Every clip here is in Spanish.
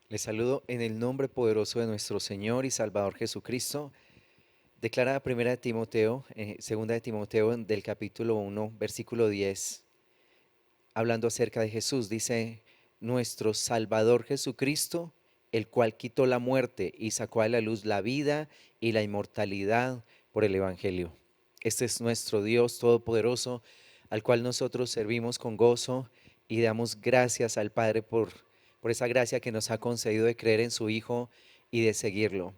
Les saludo en el nombre poderoso de nuestro Señor y Salvador Jesucristo. Declara primera de Timoteo, segunda de Timoteo del capítulo 1, versículo 10, hablando acerca de Jesús, dice, nuestro Salvador Jesucristo, el cual quitó la muerte y sacó a la luz la vida y la inmortalidad por el Evangelio. Este es nuestro Dios todopoderoso, al cual nosotros servimos con gozo y damos gracias al Padre por esa gracia que nos ha concedido de creer en su Hijo y de seguirlo.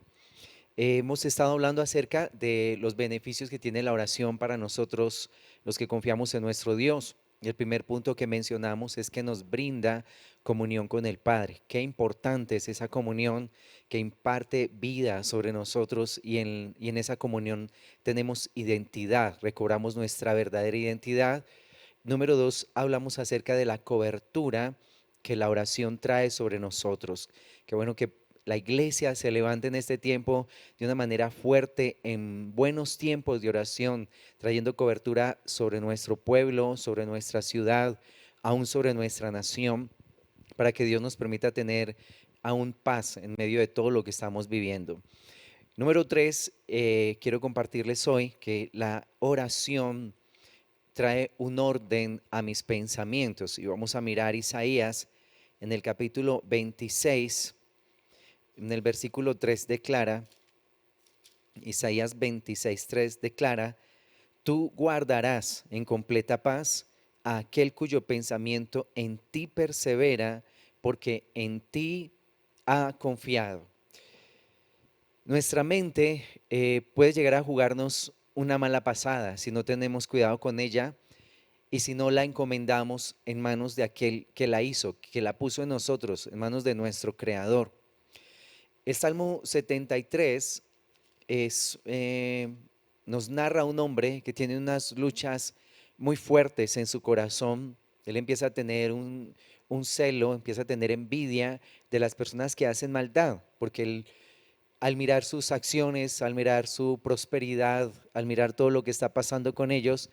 Hemos estado hablando acerca de los beneficios que tiene la oración para nosotros, los que confiamos en nuestro Dios. Y el primer punto que mencionamos es que nos brinda comunión con el Padre. Qué importante es esa comunión que imparte vida sobre nosotros y en esa comunión tenemos identidad, recobramos nuestra verdadera identidad. Número dos, hablamos acerca de la cobertura que la oración trae sobre nosotros. Qué bueno que la iglesia se levante en este tiempo de una manera fuerte, en buenos tiempos de oración, trayendo cobertura sobre nuestro pueblo, sobre nuestra ciudad, aún sobre nuestra nación, para que Dios nos permita tener aún paz en medio de todo lo que estamos viviendo. Número tres, quiero compartirles hoy que la oración trae un orden a mis pensamientos. Y vamos a mirar Isaías en el capítulo 26, en el versículo 3 declara, Isaías 26, 3 declara, tú guardarás en completa paz a aquel cuyo pensamiento en ti persevera, porque en ti ha confiado. Nuestra mente puede llegar a jugarnos una mala pasada si no tenemos cuidado con ella y si no la encomendamos en manos de aquel que la hizo, que la puso en nosotros, en manos de nuestro Creador. El Salmo 73 es, nos narra un hombre que tiene unas luchas muy fuertes en su corazón. Él empieza a tener un celo, empieza a tener envidia de las personas que hacen maldad, porque él, al mirar sus acciones, al mirar su prosperidad, al mirar todo lo que está pasando con ellos,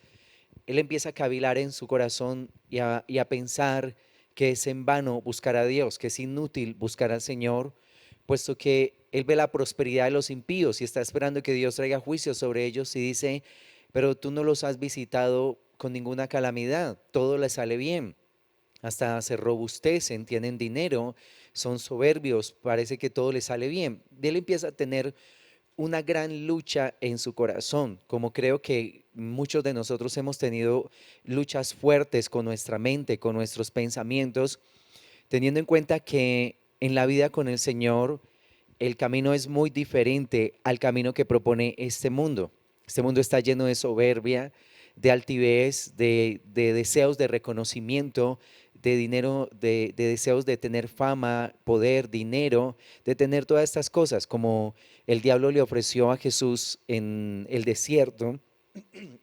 él empieza a cavilar en su corazón y a pensar que es en vano buscar a Dios, que es inútil buscar al Señor, puesto que él ve la prosperidad de los impíos y está esperando que Dios traiga juicio sobre ellos y dice, pero tú no los has visitado con ninguna calamidad, todo les sale bien, hasta se robustecen, tienen dinero, son soberbios, parece que todo les sale bien. Y él empieza a tener una gran lucha en su corazón, como creo que muchos de nosotros hemos tenido luchas fuertes con nuestra mente, con nuestros pensamientos, teniendo en cuenta que en la vida con el Señor el camino es muy diferente al camino que propone este mundo. Este mundo está lleno de soberbia, de altivez, de deseos de reconocimiento, de dinero, de deseos de tener fama, poder, dinero, de tener todas estas cosas, como el diablo le ofreció a Jesús en el desierto,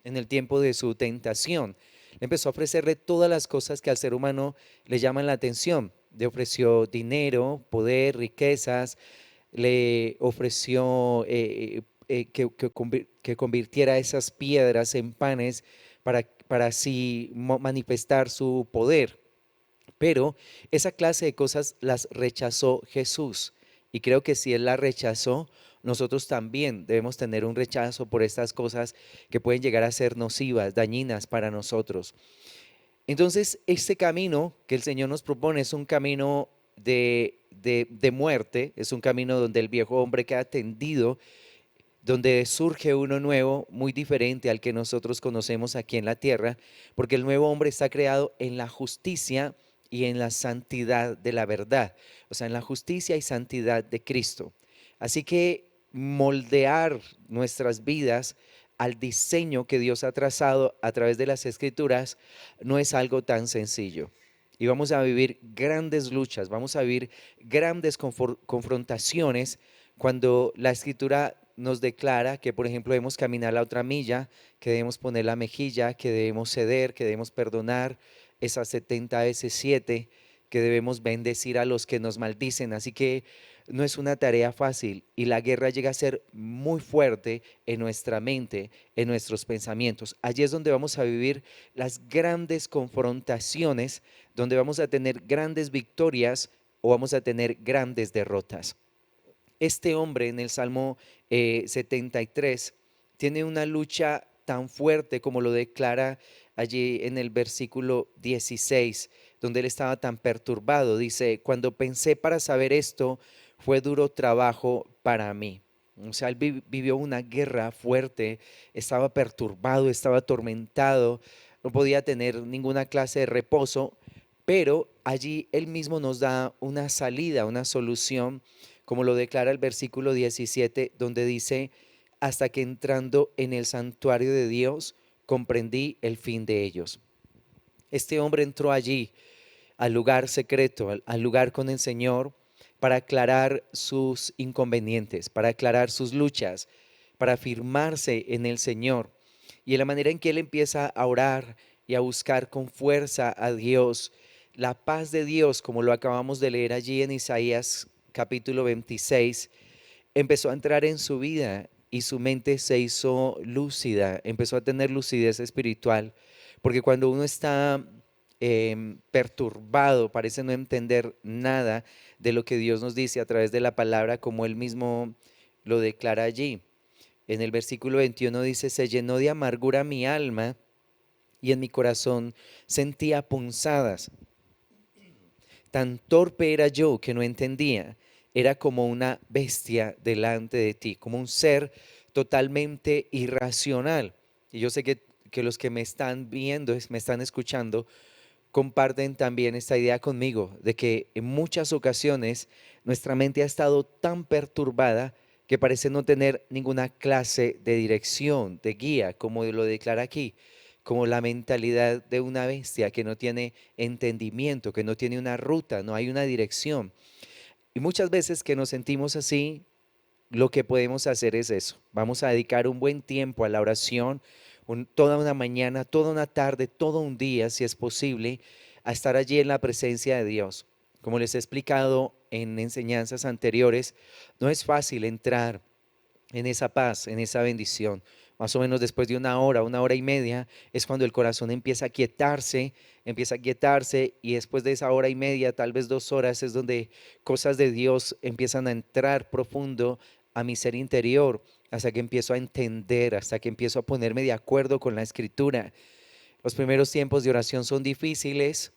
en el tiempo de su tentación. Le empezó a ofrecerle todas las cosas que al ser humano le llaman la atención. Le ofreció dinero, poder, riquezas, le ofreció que convirtiera esas piedras en panes para así manifestar su poder. Pero esa clase de cosas las rechazó Jesús. Y creo que si Él las rechazó, nosotros también debemos tener un rechazo por estas cosas que pueden llegar a ser nocivas, dañinas para nosotros. Entonces, este camino que el Señor nos propone es un camino de muerte, es un camino donde el viejo hombre queda tendido, donde surge uno nuevo, muy diferente al que nosotros conocemos aquí en la tierra, porque el nuevo hombre está creado en la justicia y en la santidad de la verdad, o sea, en la justicia y santidad de Cristo. Así que moldear nuestras vidas al diseño que Dios ha trazado a través de las escrituras no es algo tan sencillo. Y vamos a vivir grandes luchas, vamos a vivir grandes confrontaciones cuando la escritura nos declara que, por ejemplo, debemos caminar la otra milla, que debemos poner la mejilla, que debemos ceder, que debemos perdonar esas 70 veces 7, que debemos bendecir a los que nos maldicen. Así que no es una tarea fácil y la guerra llega a ser muy fuerte en nuestra mente, en nuestros pensamientos. Allí es donde vamos a vivir las grandes confrontaciones, donde vamos a tener grandes victorias o vamos a tener grandes derrotas. Este hombre en el Salmo 73 tiene una lucha tan fuerte como lo declara allí en el versículo 16, donde él estaba tan perturbado. Dice, cuando pensé para saber esto, fue duro trabajo para mí. O sea, él vivió una guerra fuerte, estaba perturbado, estaba atormentado, no podía tener ninguna clase de reposo, pero allí él mismo nos da una salida, una solución, como lo declara el versículo 17, donde dice, hasta que entrando en el santuario de Dios, comprendí el fin de ellos. Este hombre entró allí, al lugar secreto, al lugar con el Señor, para aclarar sus inconvenientes, para aclarar sus luchas, para afirmarse en el Señor. Y en la manera en que él empieza a orar y a buscar con fuerza a Dios, la paz de Dios, como lo acabamos de leer allí en Isaías capítulo 26, empezó a entrar en su vida y su mente se hizo lúcida, empezó a tener lucidez espiritual, porque cuando uno está perturbado, parece no entender nada de lo que Dios nos dice a través de la palabra, como él mismo lo declara allí. En el versículo 21 dice, se llenó de amargura mi alma y en mi corazón sentía punzadas. Tan torpe era yo que no entendía. Era como una bestia delante de ti, como un ser totalmente irracional. Y yo sé que los que me están viendo, me están escuchando, comparten también esta idea conmigo, de que en muchas ocasiones nuestra mente ha estado tan perturbada que parece no tener ninguna clase de dirección, de guía, como lo declara aquí, como la mentalidad de una bestia que no tiene entendimiento, que no tiene una ruta, no hay una dirección. Y muchas veces que nos sentimos así, lo que podemos hacer es eso. Vamos a dedicar un buen tiempo a la oración, toda una mañana, toda una tarde, todo un día, si es posible, a estar allí en la presencia de Dios. Como les he explicado en enseñanzas anteriores, no es fácil entrar en esa paz, en esa bendición. Más o menos después de una hora y media, es cuando el corazón empieza a quietarse y después de esa hora y media, tal vez 2 horas, es donde cosas de Dios empiezan a entrar profundo a mi ser interior, hasta que empiezo a entender, hasta que empiezo a ponerme de acuerdo con la escritura. Los primeros tiempos de oración son difíciles,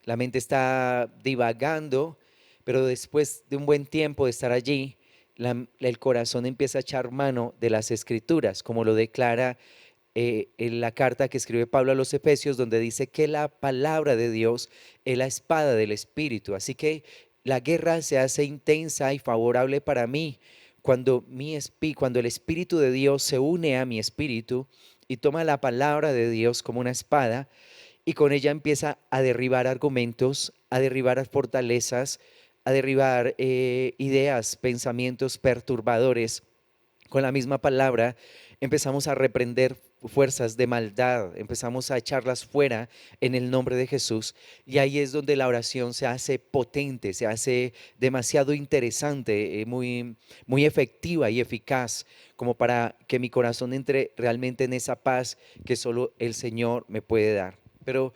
la mente está divagando, pero después de un buen tiempo de estar allí, el corazón empieza a echar mano de las escrituras, como lo declara en la carta que escribe Pablo a los Efesios, donde dice que la palabra de Dios es la espada del Espíritu. Así que la guerra se hace intensa y favorable para mí cuando, cuando el Espíritu de Dios se une a mi espíritu y toma la palabra de Dios como una espada y con ella empieza a derribar argumentos, a derribar fortalezas, a derribar ideas, pensamientos perturbadores. Con la misma palabra empezamos a reprender fuerzas de maldad, empezamos a echarlas fuera en el nombre de Jesús. Y ahí es donde la oración se hace potente, se hace demasiado interesante, muy efectiva y eficaz, como para que mi corazón entre realmente en esa paz que solo el Señor me puede dar. Pero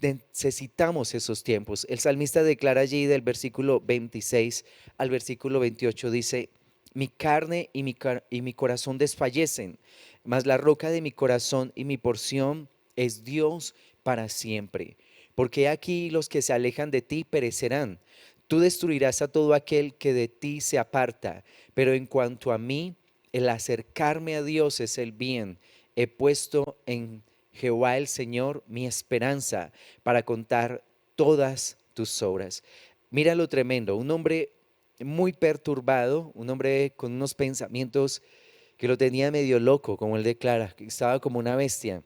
necesitamos esos tiempos. El salmista declara allí del versículo 26 al versículo 28, dice, mi carne y mi corazón desfallecen, mas la roca de mi corazón y mi porción es Dios para siempre. Porque aquí los que se alejan de ti perecerán. Tú destruirás a todo aquel que de ti se aparta. Pero en cuanto a mí, el acercarme a Dios es el bien. He puesto en Jehová el Señor mi esperanza para contar todas tus obras. Mira lo tremendo, un hombre muy perturbado, un hombre con unos pensamientos que lo tenía medio loco, como él declara, que estaba como una bestia.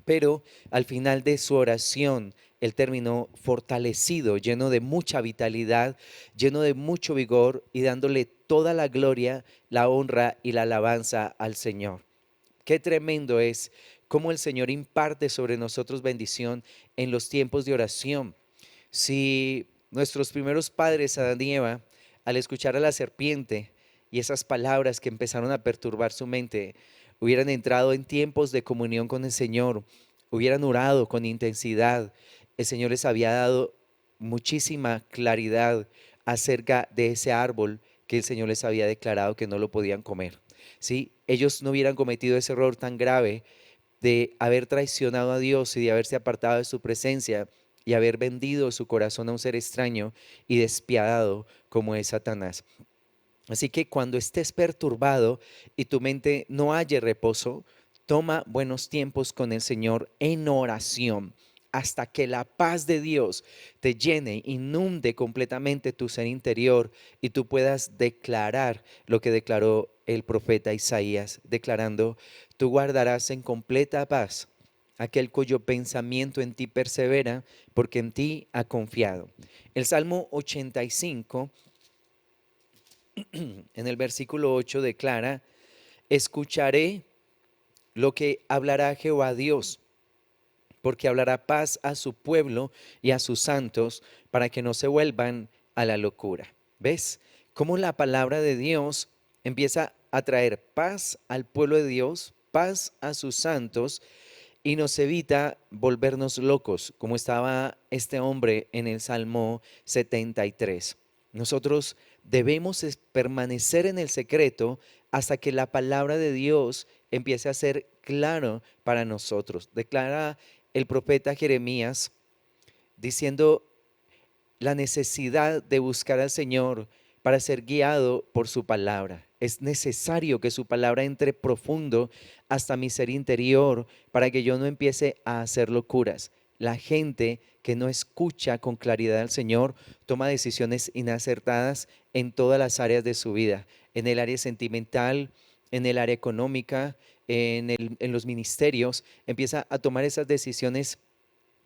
Pero al final de su oración, él terminó fortalecido, lleno de mucha vitalidad, lleno de mucho vigor y dándole toda la gloria, la honra y la alabanza al Señor. Qué tremendo es cómo el Señor imparte sobre nosotros bendición en los tiempos de oración. Si nuestros primeros padres, Adán y Eva, al escuchar a la serpiente y esas palabras que empezaron a perturbar su mente, hubieran entrado en tiempos de comunión con el Señor, hubieran orado con intensidad, el Señor les había dado muchísima claridad acerca de ese árbol que el Señor les había declarado que no lo podían comer. ¿Sí? Ellos no hubieran cometido ese error tan grave de haber traicionado a Dios y de haberse apartado de su presencia y haber vendido su corazón a un ser extraño y despiadado como es Satanás. Así que cuando estés perturbado y tu mente no halle reposo, toma buenos tiempos con el Señor en oración hasta que la paz de Dios te llene, inunde completamente tu ser interior y tú puedas declarar lo que declaró el profeta Isaías, declarando: tú guardarás en completa paz aquel cuyo pensamiento en ti persevera, porque en ti ha confiado. El Salmo 85 en el versículo 8 declara: escucharé lo que hablará Jehová Dios, porque hablará paz a su pueblo y a sus santos, para que no se vuelvan a la locura. ¿Ves cómo la palabra de Dios empieza a traer paz al pueblo de Dios, paz a sus santos, y nos evita volvernos locos, como estaba este hombre en el Salmo 73? Nosotros debemos permanecer en el secreto hasta que la palabra de Dios empiece a ser claro para nosotros. Declara el profeta Jeremías diciendo la necesidad de buscar al Señor para ser guiado por su palabra. Es necesario que su palabra entre profundo hasta mi ser interior para que yo no empiece a hacer locuras. La gente que no escucha con claridad al Señor toma decisiones inacertadas en todas las áreas de su vida, en el área sentimental, en el área económica, en los ministerios, empieza a tomar esas decisiones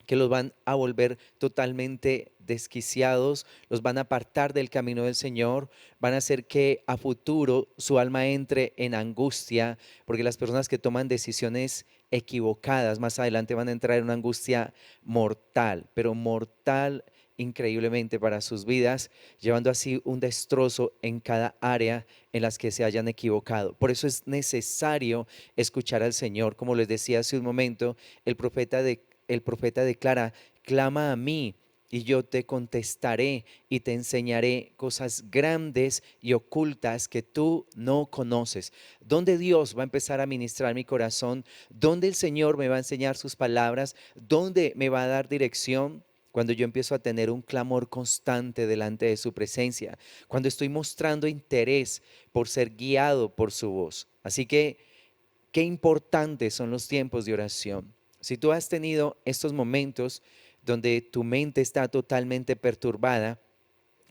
que los van a volver totalmente desquiciados, los van a apartar del camino del Señor, van a hacer que a futuro su alma entre en angustia, porque las personas que toman decisiones equivocadas más adelante van a entrar en una angustia mortal, pero mortal increíblemente para sus vidas, llevando así un destrozo en cada área en las que se hayan equivocado. Por eso es necesario escuchar al Señor. Como les decía hace un momento, el profeta declara: clama a mí y yo te contestaré y te enseñaré cosas grandes y ocultas que tú no conoces. ¿Dónde Dios va a empezar a ministrar mi corazón? ¿Dónde el Señor me va a enseñar sus palabras? ¿Dónde me va a dar dirección? Cuando yo empiezo a tener un clamor constante delante de su presencia, cuando estoy mostrando interés por ser guiado por su voz. Así que qué importantes son los tiempos de oración. Si tú has tenido estos momentos donde tu mente está totalmente perturbada,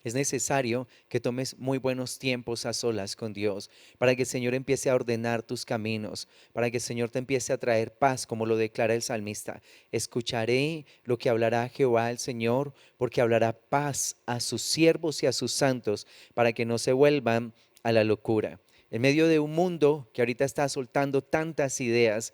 es necesario que tomes muy buenos tiempos a solas con Dios, para que el Señor empiece a ordenar tus caminos, para que el Señor te empiece a traer paz, como lo declara el salmista. Escucharé lo que hablará Jehová el Señor, porque hablará paz a sus siervos y a sus santos, para que no se vuelvan a la locura. En medio de un mundo que ahorita está soltando tantas ideas,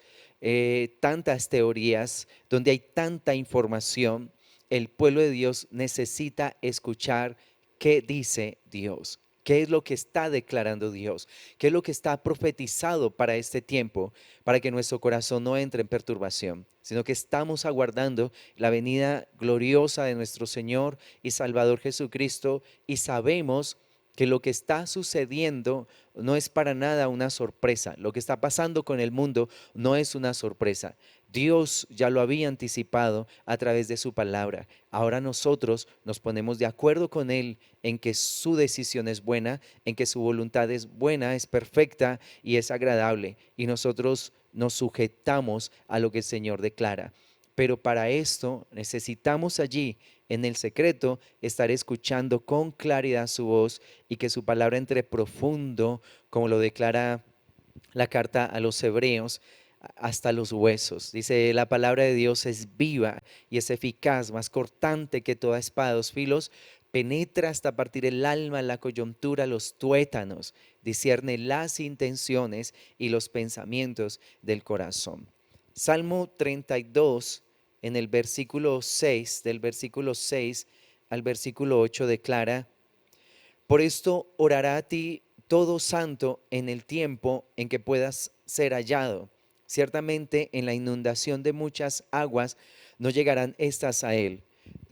tantas teorías, donde hay tanta información, el pueblo de Dios necesita escuchar qué dice Dios, qué es lo que está declarando Dios, qué es lo que está profetizado para este tiempo, para que nuestro corazón no entre en perturbación, sino que estamos aguardando la venida gloriosa de nuestro Señor y Salvador Jesucristo, y sabemos que lo que está sucediendo no es para nada una sorpresa. Lo que está pasando con el mundo no es una sorpresa. Dios ya lo había anticipado a través de su palabra. Ahora nosotros nos ponemos de acuerdo con Él en que su decisión es buena, en que su voluntad es buena, es perfecta y es agradable. Y nosotros nos sujetamos a lo que el Señor declara. Pero para esto necesitamos allí, en el secreto, estar escuchando con claridad su voz y que su palabra entre profundo, como lo declara la carta a los hebreos, hasta los huesos. Dice: la palabra de Dios es viva y es eficaz, más cortante que toda espada de dos filos, penetra hasta partir el alma, la coyuntura, los tuétanos, discierne las intenciones y los pensamientos del corazón. Salmo 32, en el versículo 6, del versículo 6 al versículo 8 declara: por esto orará a ti todo santo en el tiempo en que puedas ser hallado. Ciertamente en la inundación de muchas aguas no llegarán estas a él.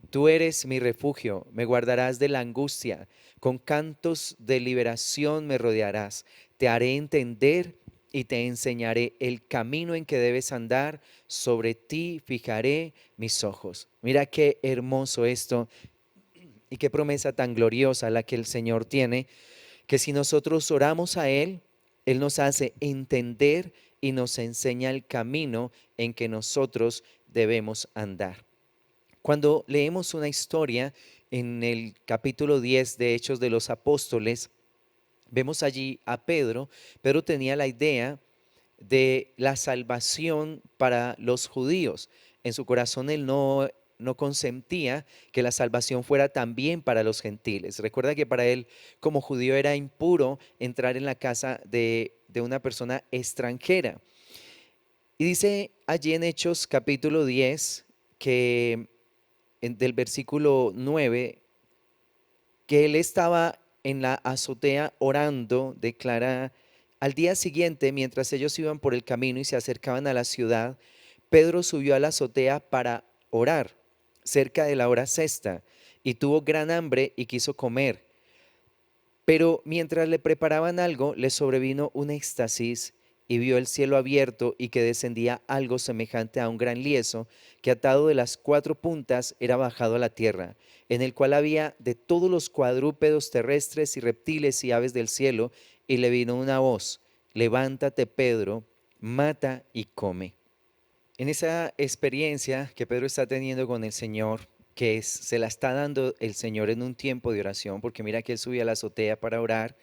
Tú eres mi refugio, me guardarás de la angustia, con cantos de liberación me rodearás, te haré entender y te enseñaré el camino en que debes andar, sobre ti fijaré mis ojos. Mira qué hermoso esto y qué promesa tan gloriosa la que el Señor tiene, que si nosotros oramos a Él, Él nos hace entender y nos enseña el camino en que nosotros debemos andar. Cuando leemos una historia en el capítulo 10 de Hechos de los Apóstoles, vemos allí a Pedro. Pedro tenía la idea de la salvación para los judíos. En su corazón él no consentía que la salvación fuera también para los gentiles. Recuerda que para él como judío era impuro entrar en la casa de una persona extranjera. Y dice allí en Hechos capítulo 10 que del versículo 9, que él estaba en la azotea orando, declara, al día siguiente, mientras ellos iban por el camino y se acercaban a la ciudad, Pedro subió a la azotea para orar, cerca de la hora sexta, y tuvo gran hambre y quiso comer. Pero mientras le preparaban algo, le sobrevino un éxtasis y vio el cielo abierto y que descendía algo semejante a un gran lienzo que atado de las cuatro puntas era bajado a la tierra, en el cual había de todos los cuadrúpedos terrestres y reptiles y aves del cielo, y le vino una voz: levántate, Pedro, mata y come. En esa experiencia que Pedro está teniendo con el Señor, se la está dando el Señor en un tiempo de oración, porque mira que él subía a la azotea para orar,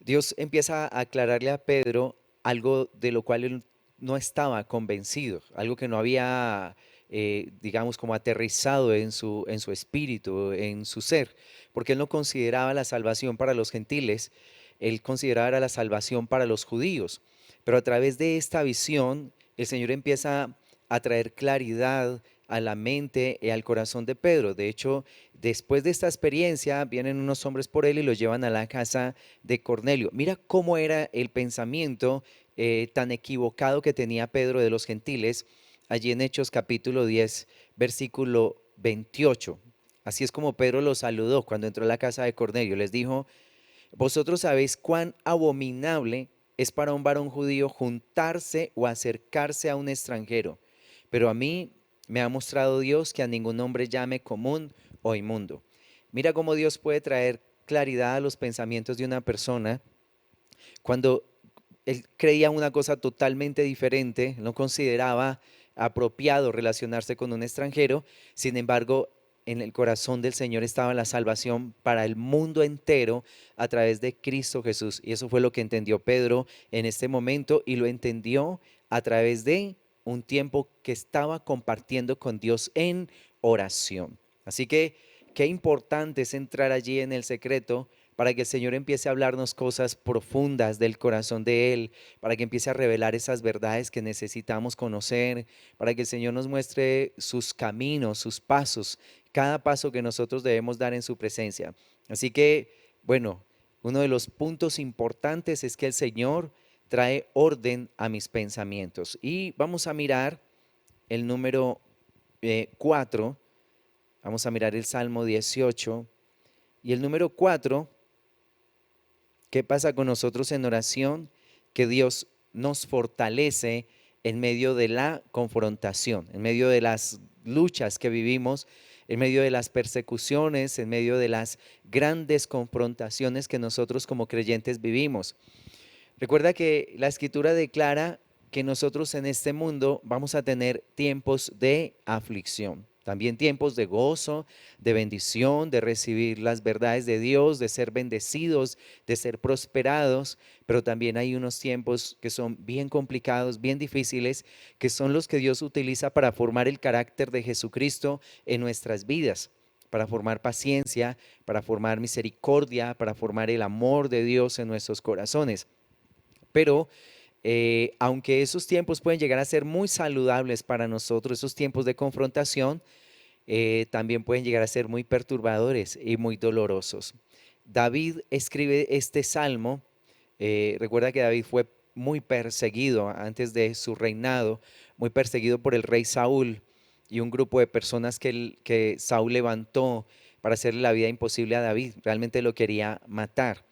Dios empieza a aclararle a Pedro algo de lo cual él no estaba convencido, algo que no había, digamos, como aterrizado en su espíritu, en su ser, porque él no consideraba la salvación para los gentiles, él consideraba la salvación para los judíos. Pero a través de esta visión, el Señor empieza a traer claridad a la mente y al corazón de Pedro. De hecho, después de esta experiencia, vienen unos hombres por él y lo llevan a la casa de Cornelio. Mira cómo era el pensamiento tan equivocado que tenía Pedro de los gentiles, allí en Hechos capítulo 10, versículo 28. Así es como Pedro los saludó cuando entró a la casa de Cornelio. Les dijo: vosotros sabéis cuán abominable es para un varón judío juntarse o acercarse a un extranjero, pero a mí me ha mostrado Dios que a ningún hombre llame común o inmundo. Mira cómo Dios puede traer claridad a los pensamientos de una persona cuando él creía una cosa totalmente diferente, no consideraba apropiado relacionarse con un extranjero. Sin embargo, en el corazón del Señor estaba la salvación para el mundo entero a través de Cristo Jesús. Y eso fue lo que entendió Pedro en este momento, y lo entendió a través de un tiempo que estaba compartiendo con Dios en oración. Así que qué importante es entrar allí en el secreto para que el Señor empiece a hablarnos cosas profundas del corazón de Él, para que empiece a revelar esas verdades que necesitamos conocer, para que el Señor nos muestre sus caminos, sus pasos, cada paso que nosotros debemos dar en su presencia. Así que, bueno, uno de los puntos importantes es que el Señor trae orden a mis pensamientos. Y vamos a mirar el número 4, vamos a mirar el Salmo 18, y el número 4. ¿Qué pasa con nosotros en oración? Que Dios nos fortalece en medio de la confrontación, en medio de las luchas que vivimos, en medio de las persecuciones, en medio de las grandes confrontaciones que nosotros como creyentes vivimos. Recuerda que la Escritura declara que nosotros en este mundo vamos a tener tiempos de aflicción, también tiempos de gozo, de bendición, de recibir las verdades de Dios, de ser bendecidos, de ser prosperados, pero también hay unos tiempos que son bien complicados, bien difíciles, que son los que Dios utiliza para formar el carácter de Jesucristo en nuestras vidas, para formar paciencia, para formar misericordia, para formar el amor de Dios en nuestros corazones. Pero aunque esos tiempos pueden llegar a ser muy saludables para nosotros, esos tiempos de confrontación, también pueden llegar a ser muy perturbadores y muy dolorosos. David escribe este salmo. Recuerda que David fue muy perseguido antes de su reinado, muy perseguido por el rey Saúl. y un grupo de personas que Saúl levantó para hacerle la vida imposible a David. Realmente lo quería matar.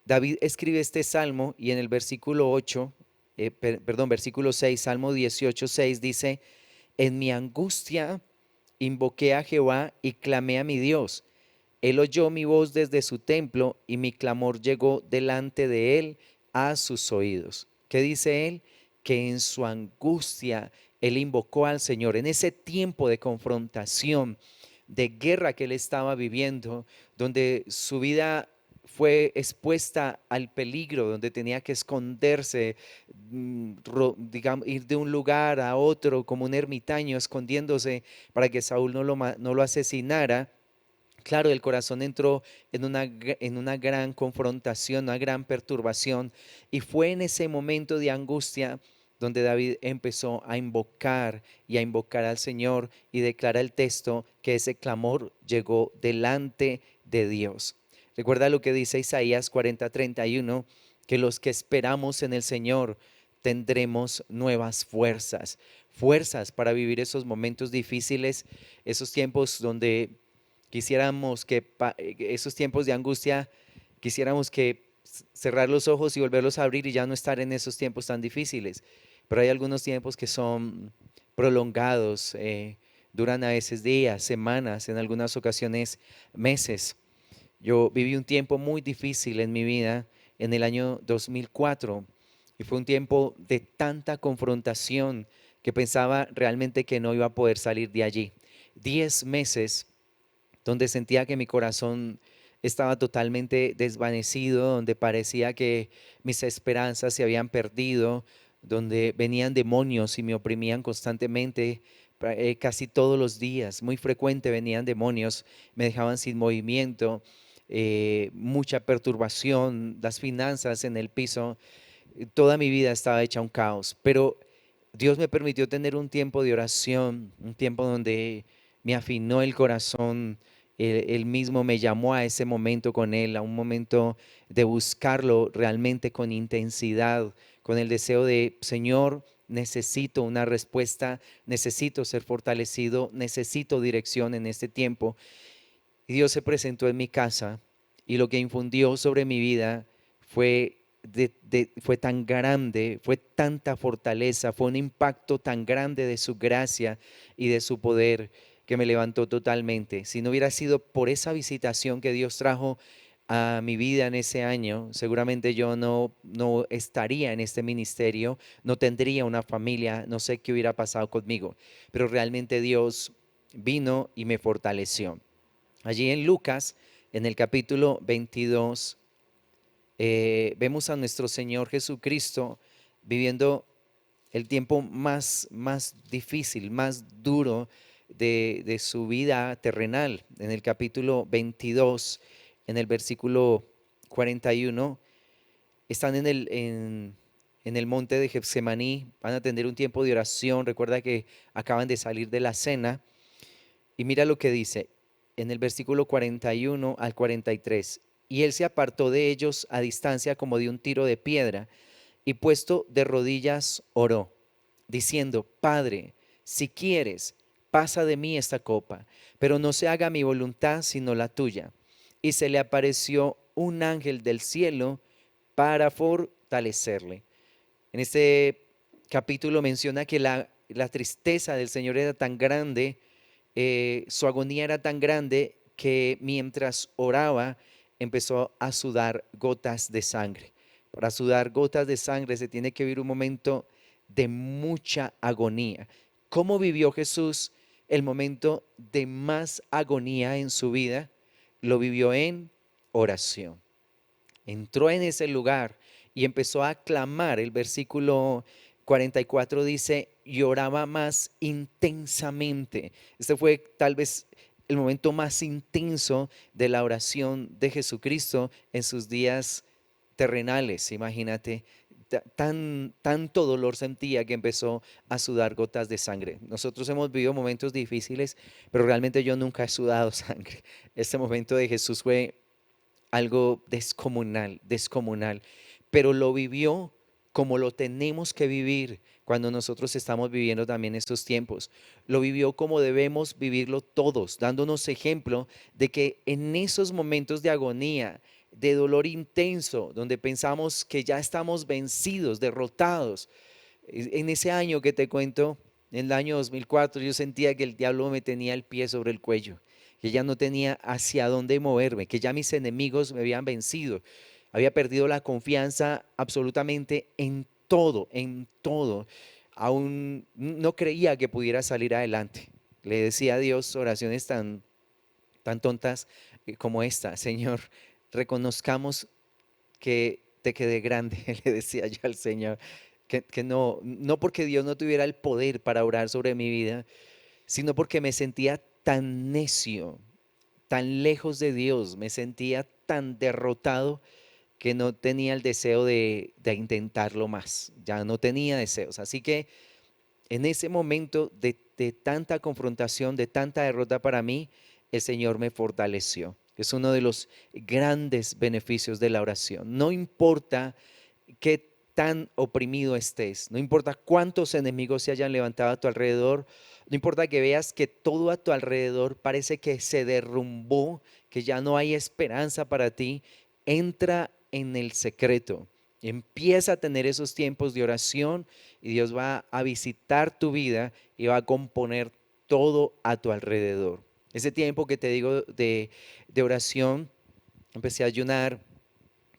David escribe este salmo y en el versículo 8, versículo 6, Salmo 18, 6 dice: en mi angustia invoqué a Jehová y clamé a mi Dios. Él oyó mi voz desde su templo y mi clamor llegó delante de él a sus oídos. ¿Qué dice él? Que en su angustia él invocó al Señor. En ese tiempo de confrontación, de guerra que él estaba viviendo, donde su vida fue expuesta al peligro, donde tenía que esconderse, digamos, ir de un lugar a otro como un ermitaño, escondiéndose para que Saúl no lo asesinara. Claro, el corazón entró en una gran confrontación, una gran perturbación, y fue en ese momento de angustia donde David empezó a invocar y a invocar al Señor, y declara el texto que ese clamor llegó delante de Dios. Recuerda lo que dice Isaías 40:31, que los que esperamos en el Señor tendremos nuevas fuerzas, fuerzas para vivir esos momentos difíciles, esos tiempos donde quisiéramos esos tiempos de angustia, quisiéramos que cerrar los ojos y volverlos a abrir y ya no estar en esos tiempos tan difíciles. Pero hay algunos tiempos que son prolongados, duran a veces días, semanas, en algunas ocasiones meses. Yo viví un tiempo muy difícil en mi vida en el año 2004 y fue un tiempo de tanta confrontación que pensaba realmente que no iba a poder salir de allí. 10 meses donde sentía que mi corazón estaba totalmente desvanecido, donde parecía que mis esperanzas se habían perdido, donde venían demonios y me oprimían constantemente, casi todos los días, muy frecuente venían demonios, me dejaban sin movimiento, mucha perturbación, las finanzas en el piso, toda mi vida estaba hecha un caos, pero Dios me permitió tener un tiempo de oración, un tiempo donde me afinó el corazón. Él mismo me llamó a ese momento con Él, a un momento de buscarlo realmente con intensidad, con el deseo de, Señor, necesito una respuesta, necesito ser fortalecido, necesito dirección en este tiempo. Y Dios se presentó en mi casa y lo que infundió sobre mi vida fue tan grande, fue tanta fortaleza, fue un impacto tan grande de su gracia y de su poder que me levantó totalmente. Si no hubiera sido por esa visitación que Dios trajo a mi vida en ese año, seguramente yo no estaría en este ministerio, no tendría una familia, no sé qué hubiera pasado conmigo, pero realmente Dios vino y me fortaleció. Allí en Lucas, en el capítulo 22, vemos a nuestro Señor Jesucristo viviendo el tiempo más difícil, más duro de su vida terrenal. En el capítulo 22, en el versículo 41, están en el monte de Getsemaní, van a tener un tiempo de oración. Recuerda que acaban de salir de la cena. Y mira lo que dice en el versículo 41 al 43. Y él se apartó de ellos a distancia como de un tiro de piedra, y puesto de rodillas oró, diciendo: Padre, si quieres, pasa de mí esta copa, pero no se haga mi voluntad sino la tuya. Y se le apareció un ángel del cielo para fortalecerle. En este capítulo menciona que la tristeza del Señor era tan grande, su agonía era tan grande que mientras oraba empezó a sudar gotas de sangre. Para sudar gotas de sangre se tiene que vivir un momento de mucha agonía. ¿Cómo vivió Jesús el momento de más agonía en su vida? Lo vivió en oración. Entró en ese lugar y empezó a clamar. El versículo 44 dice: lloraba más intensamente. Este fue tal vez el momento más intenso de la oración de Jesucristo en sus días terrenales. Imagínate, tanto dolor sentía que empezó a sudar gotas de sangre. Nosotros hemos vivido momentos difíciles, pero realmente yo nunca he sudado sangre. Este momento de Jesús fue algo descomunal, descomunal, pero lo vivió como lo tenemos que vivir cuando nosotros estamos viviendo también estos tiempos. Lo vivió como debemos vivirlo todos, dándonos ejemplo de que en esos momentos de agonía, de dolor intenso, donde pensamos que ya estamos vencidos, derrotados, en ese año que te cuento, en el año 2004, yo sentía que el diablo me tenía el pie sobre el cuello, que ya no tenía hacia dónde moverme, que ya mis enemigos me habían vencido. Había perdido la confianza absolutamente en todo, en todo. Aún no creía que pudiera salir adelante. Le decía a Dios oraciones tan tontas como esta: Señor, reconozcamos que te quedé grande, le decía yo al Señor, que no porque Dios no tuviera el poder para orar sobre mi vida, sino porque me sentía tan necio, tan lejos de Dios, me sentía tan derrotado que no tenía el deseo de intentarlo más, ya no tenía deseos. Así que en ese momento de tanta confrontación, de tanta derrota para mí, el Señor me fortaleció. Es uno de los grandes beneficios de la oración. No importa qué tan oprimido estés, no importa cuántos enemigos se hayan levantado a tu alrededor, no importa que veas que todo a tu alrededor parece que se derrumbó, que ya no hay esperanza para ti, entra en el secreto. Empieza a tener esos tiempos de oración y Dios va a visitar tu vida y va a componer todo a tu alrededor. Ese tiempo que te digo de oración, empecé a ayunar.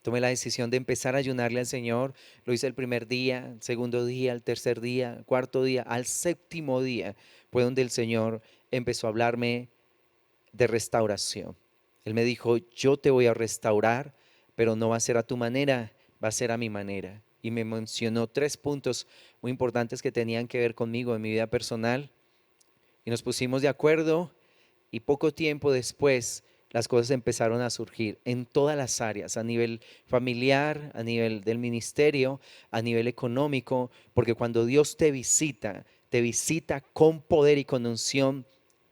Tomé la decisión de empezar a ayunarle al Señor. Lo hice el primer día, el segundo día, el tercer día, el cuarto día, al séptimo día fue donde el Señor empezó a hablarme de restauración. Él me dijo: yo te voy a restaurar, pero no va a ser a tu manera, va a ser a mi manera. Y me mencionó 3 puntos muy importantes que tenían que ver conmigo en mi vida personal. Y nos pusimos de acuerdo y poco tiempo después las cosas empezaron a surgir en todas las áreas, a nivel familiar, a nivel del ministerio, a nivel económico, porque cuando Dios te visita con poder y con unción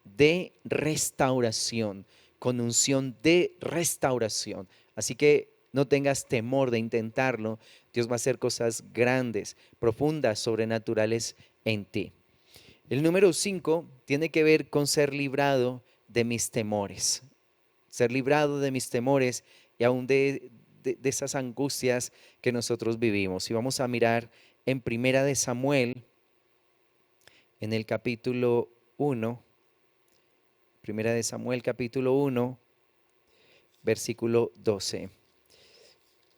de restauración, con unción de restauración. Así que no tengas temor de intentarlo. Dios va a hacer cosas grandes, profundas, sobrenaturales en ti. El número 5 tiene que ver con ser librado de mis temores, ser librado de mis temores y aún de esas angustias que nosotros vivimos. Y vamos a mirar en Primera de Samuel, en el capítulo 1, Primera de Samuel capítulo 1, versículo 12.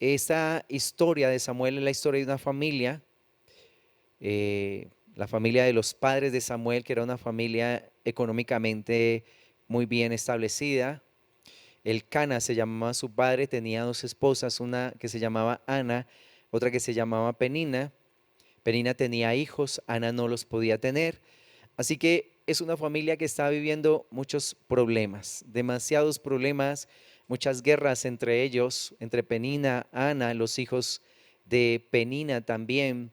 Esta historia de Samuel es la historia de una familia, la familia de los padres de Samuel, que era una familia económicamente muy bien establecida. El Cana se llamaba su padre, tenía 2 esposas, una que se llamaba Ana, otra que se llamaba Penina. Penina tenía hijos, Ana no los podía tener. Así que es una familia que está viviendo muchos problemas, demasiados problemas, muchas guerras entre ellos, entre Penina, Ana, los hijos de Penina también.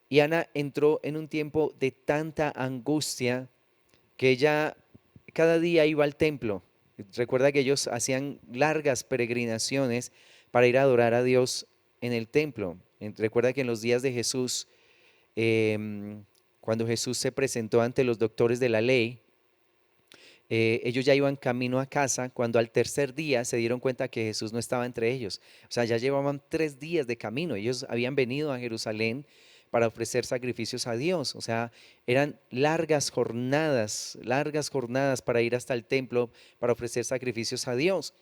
Y Ana entró en un tiempo de tanta angustia que ella cada día iba al templo. Recuerda que ellos hacían largas peregrinaciones para ir a adorar a Dios en el templo. Recuerda que en los días de Jesús, cuando Jesús se presentó ante los doctores de la ley, ellos ya iban camino a casa cuando al tercer día se dieron cuenta que Jesús no estaba entre ellos. O sea, ya llevaban 3 días de camino. Ellos habían venido a Jerusalén para ofrecer sacrificios a Dios. O sea, eran largas jornadas para ir hasta el templo para ofrecer sacrificios a Dios.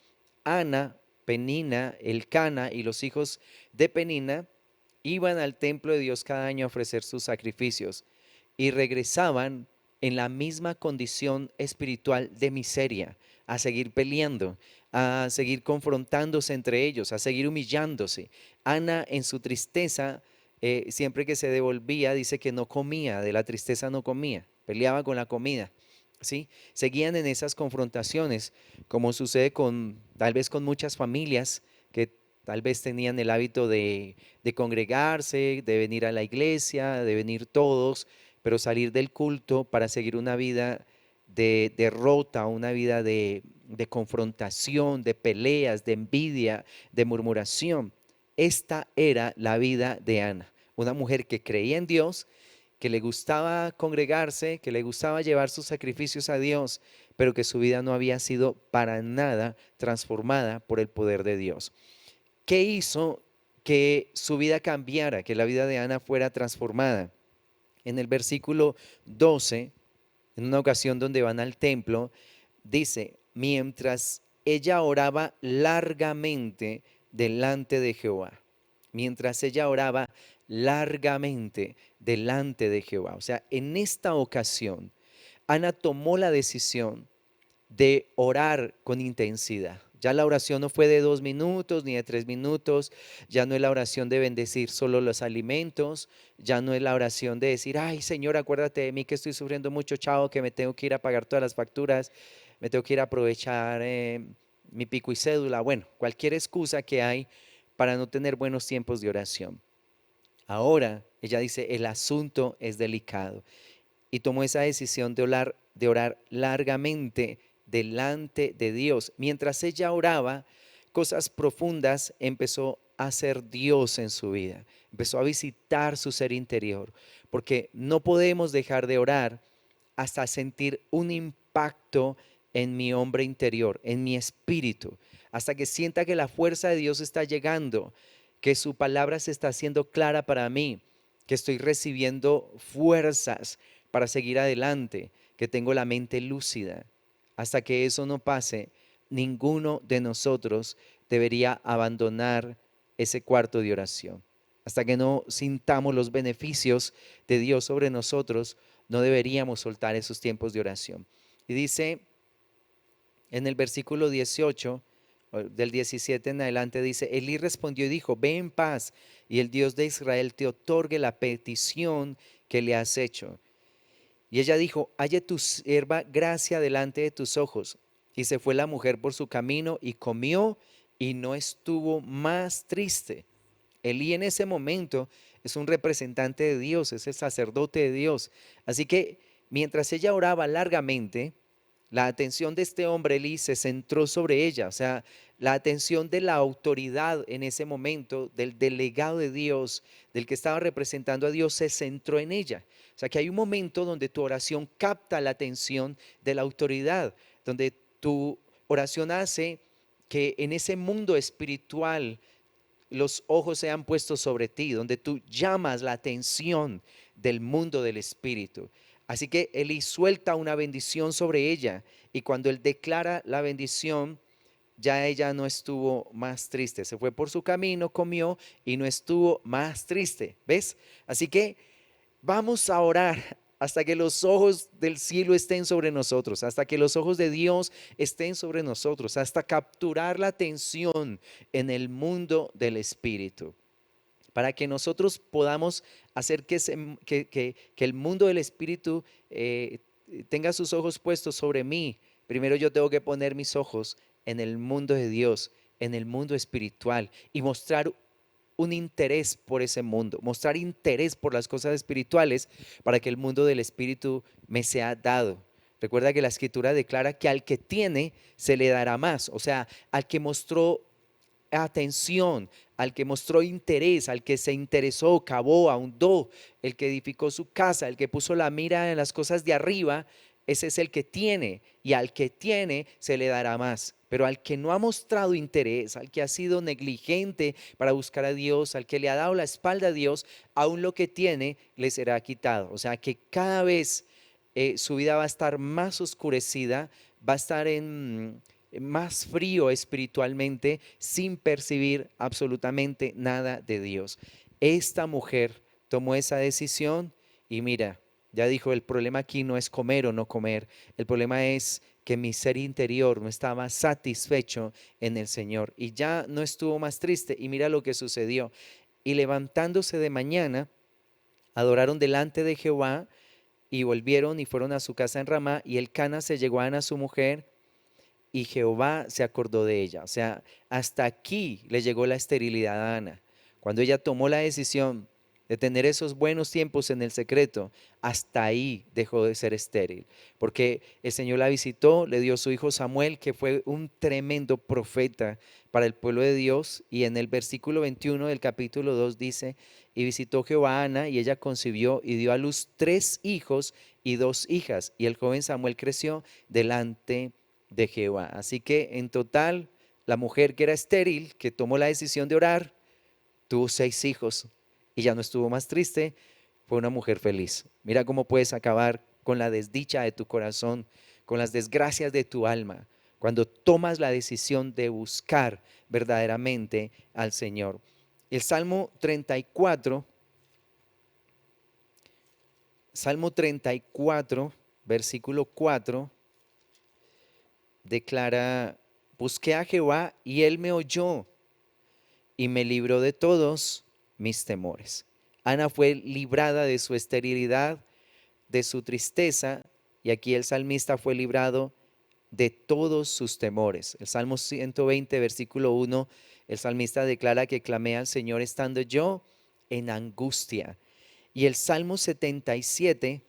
Ana, Penina, Elcana y los hijos de Penina iban al templo de Dios cada año a ofrecer sus sacrificios y regresaban en la misma condición espiritual de miseria, a seguir peleando, a seguir confrontándose entre ellos, a seguir humillándose. Ana en su tristeza, siempre que se devolvía, dice que no comía, de la tristeza no comía, peleaba con la comida. ¿Sí? Seguían en esas confrontaciones, como sucede con tal vez con muchas familias que tal vez tenían el hábito de congregarse, de venir a la iglesia, de venir todos, pero salir del culto para seguir una vida de derrota, una vida de confrontación, de peleas, de envidia, de murmuración. Esta era la vida de Ana, una mujer que creía en Dios, que le gustaba congregarse, que le gustaba llevar sus sacrificios a Dios, pero que su vida no había sido para nada transformada por el poder de Dios. ¿Qué hizo que su vida cambiara, que la vida de Ana fuera transformada? En el versículo 12, en una ocasión donde van al templo, dice, mientras ella oraba largamente delante de Jehová, mientras ella oraba largamente delante de Jehová. O sea, en esta ocasión, Ana tomó la decisión de orar con intensidad. Ya la oración no fue de 2 minutos ni de 3 minutos, ya no es la oración de bendecir solo los alimentos, ya no es la oración de decir, ay Señor, acuérdate de mí que estoy sufriendo mucho, chao, que me tengo que ir a pagar todas las facturas, me tengo que ir a aprovechar mi pico y cédula, bueno, cualquier excusa que hay para no tener buenos tiempos de oración. Ahora, ella dice, el asunto es delicado y tomó esa decisión de orar largamente delante de Dios. Mientras ella oraba, cosas profundas empezó a hacer Dios en su vida. Empezó a visitar su ser interior, porque no podemos dejar de orar hasta sentir un impacto en mi hombre interior, en mi espíritu, hasta que sienta que la fuerza de Dios está llegando, que su palabra se está haciendo clara para mí, que estoy recibiendo fuerzas para seguir adelante, que tengo la mente lúcida. Hasta que eso no pase, ninguno de nosotros debería abandonar ese cuarto de oración. Hasta que no sintamos los beneficios de Dios sobre nosotros, no deberíamos soltar esos tiempos de oración. Y dice en el versículo 18, del 17 en adelante, dice, Elí respondió y dijo, ve en paz y el Dios de Israel te otorgue la petición que le has hecho. Y ella dijo, halle tu sierva gracia delante de tus ojos. Y se fue la mujer por su camino y comió y no estuvo más triste. Elí en ese momento es un representante de Dios, es el sacerdote de Dios. Así que mientras ella oraba largamente, la atención de este hombre Elí se centró sobre ella, o sea, la atención de la autoridad en ese momento, del delegado de Dios, del que estaba representando a Dios, se centró en ella. O sea, que hay un momento donde tu oración capta la atención de la autoridad, donde tu oración hace que en ese mundo espiritual los ojos sean puestos sobre ti, donde tú llamas la atención del mundo del espíritu. Así que Eli suelta una bendición sobre ella y cuando él declara la bendición, ya ella no estuvo más triste. Se fue por su camino, comió y no estuvo más triste. ¿Ves? Así que vamos a orar hasta que los ojos del cielo estén sobre nosotros, hasta que los ojos de Dios estén sobre nosotros, hasta capturar la atención en el mundo del espíritu, para que nosotros podamos hacer que el mundo del espíritu tenga sus ojos puestos sobre mí. Primero yo tengo que poner mis ojos en el mundo de Dios, en el mundo espiritual y mostrar un interés por ese mundo, mostrar interés por las cosas espirituales para que el mundo del espíritu me sea dado. Recuerda que la escritura declara que al que tiene se le dará más, o sea, al que mostró atención, al que mostró interés, al que se interesó, cavó, ahondó, el que edificó su casa, el que puso la mira en las cosas de arriba, ese es el que tiene y al que tiene se le dará más. Pero al que no ha mostrado interés, al que ha sido negligente para buscar a Dios, al que le ha dado la espalda a Dios, aún lo que tiene le será quitado. O sea que cada vez su vida va a estar más oscurecida, va a estar en más frío espiritualmente sin percibir absolutamente nada de Dios. Esta mujer tomó esa decisión y mira, ya dijo, el problema aquí no es comer o no comer, el problema es que mi ser interior no estaba satisfecho en el Señor y ya no estuvo más triste y mira lo que sucedió. Y levantándose de mañana, adoraron delante de Jehová y volvieron y fueron a su casa en Ramá y Elcana se llegó a Ana su mujer y Jehová se acordó de ella. O sea, hasta aquí le llegó la esterilidad a Ana. Cuando ella tomó la decisión de tener esos buenos tiempos en el secreto, hasta ahí dejó de ser estéril, porque el Señor la visitó, le dio su hijo Samuel, que fue un tremendo profeta para el pueblo de Dios, y en el versículo 21 del capítulo 2 dice, y visitó Jehová a Ana, y ella concibió y dio a luz 3 hijos y 2 hijas, y el joven Samuel creció delante de Jehová. Así que en total, la mujer que era estéril, que tomó la decisión de orar, tuvo 6 hijos y ya no estuvo más triste, fue una mujer feliz. Mira cómo puedes acabar con la desdicha de tu corazón, con las desgracias de tu alma, cuando tomas la decisión de buscar verdaderamente al Señor. El Salmo 34, versículo 4, declara, busqué a Jehová y él me oyó y me libró de todos mis temores. Ana fue librada de su esterilidad, de su tristeza, y aquí el salmista fue librado de todos sus temores. El Salmo 120, versículo 1, el salmista declara que clamé al Señor estando yo en angustia. Y el Salmo 77,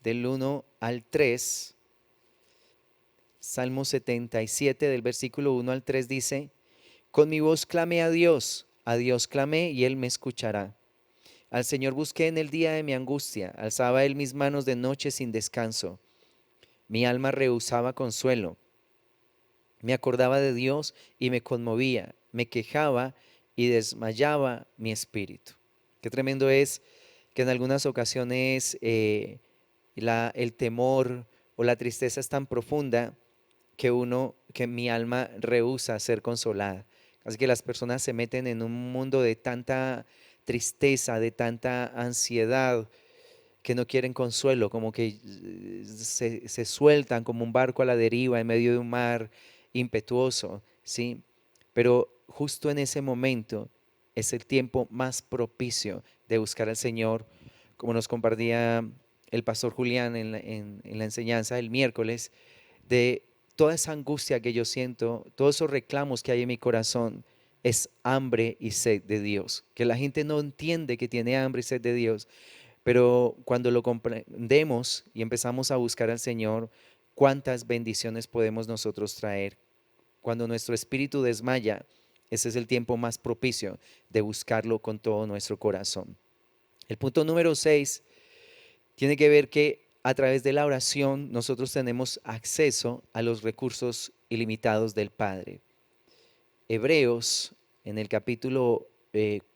del 1 al 3, Salmo 77, del versículo 1 al 3 dice, con mi voz clamé a Dios clamé y Él me escuchará. Al Señor busqué en el día de mi angustia, alzaba Él mis manos de noche sin descanso. Mi alma rehusaba consuelo. Me acordaba de Dios y me conmovía, me quejaba y desmayaba mi espíritu. Qué tremendo es que en algunas ocasiones el temor o la tristeza es tan profunda que mi alma rehúsa ser consolada. Así que las personas se meten en un mundo de tanta tristeza, de tanta ansiedad, que no quieren consuelo, como que se sueltan como un barco a la deriva en medio de un mar impetuoso, ¿sí? Pero justo en ese momento es el tiempo más propicio de buscar al Señor, como nos compartía el pastor Julián en la enseñanza del miércoles, de toda esa angustia que yo siento, todos esos reclamos que hay en mi corazón, es hambre y sed de Dios. Que la gente no entiende que tiene hambre y sed de Dios, pero cuando lo comprendemos y empezamos a buscar al Señor, cuántas bendiciones podemos nosotros traer. Cuando nuestro espíritu desmaya, ese es el tiempo más propicio de buscarlo con todo nuestro corazón. El punto número 6 tiene que ver que a través de la oración nosotros tenemos acceso a los recursos ilimitados del Padre. Hebreos, en el capítulo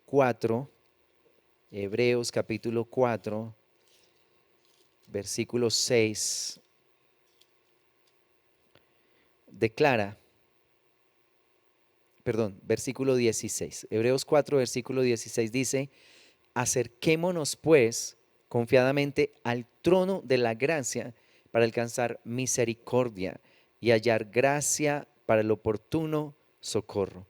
4, Hebreos capítulo 4, versículo 6, declara, perdón, versículo 16. Hebreos 4, versículo 16 dice, acerquémonos pues confiadamente al trono de la gracia para alcanzar misericordia y hallar gracia para el oportuno socorro.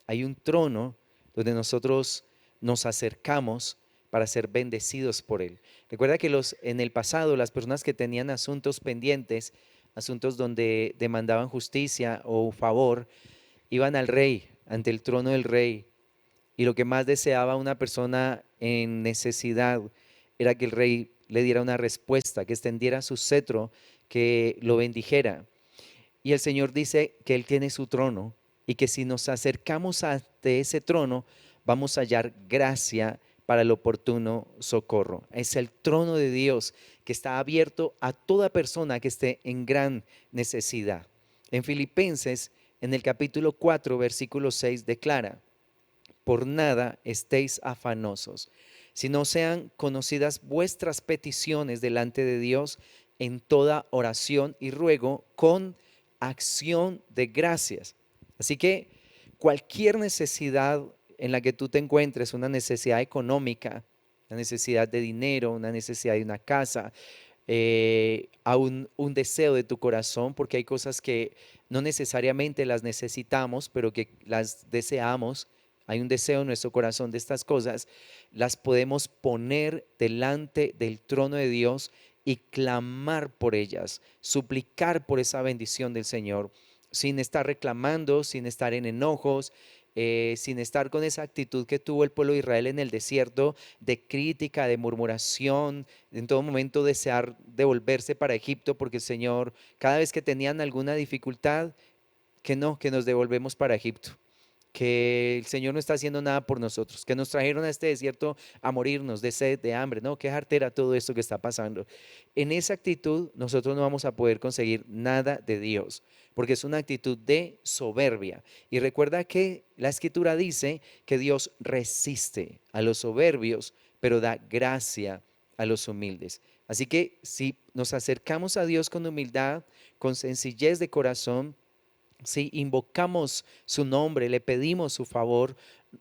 Hay un trono donde nosotros nos acercamos para ser bendecidos por él. Recuerda que en el pasado las personas que tenían asuntos pendientes, asuntos donde demandaban justicia o favor, iban al rey, ante el trono del rey, y lo que más deseaba una persona en necesidad era que el rey le diera una respuesta, que extendiera su cetro, que lo bendijera. Y el Señor dice que Él tiene su trono y que si nos acercamos ante ese trono, vamos a hallar gracia para el oportuno socorro. Es el trono de Dios que está abierto a toda persona que esté en gran necesidad. En Filipenses, en el capítulo 4, versículo 6, declara, por nada estéis afanosos, sino sean conocidas vuestras peticiones delante de Dios en toda oración y ruego con acción de gracias. Así que cualquier necesidad en la que tú te encuentres, una necesidad económica, una necesidad de dinero, una necesidad de una casa, a un deseo de tu corazón, porque hay cosas que no necesariamente las necesitamos, pero que las deseamos. Hay un deseo en nuestro corazón de estas cosas, las podemos poner delante del trono de Dios y clamar por ellas, suplicar por esa bendición del Señor, sin estar reclamando, sin estar en enojos, sin estar con esa actitud que tuvo el pueblo de Israel en el desierto, de crítica, de murmuración, en todo momento desear devolverse para Egipto, porque el Señor, cada vez que tenían alguna dificultad, que no, que nos devolvemos para Egipto, que el Señor no está haciendo nada por nosotros, que nos trajeron a este desierto a morirnos de sed, de hambre, no, qué jartera todo esto que está pasando. En esa actitud nosotros no vamos a poder conseguir nada de Dios, porque es una actitud de soberbia. Y recuerda que la Escritura dice que Dios resiste a los soberbios, pero da gracia a los humildes. Así que si nos acercamos a Dios con humildad, con sencillez de corazón, si invocamos su nombre, le pedimos su favor,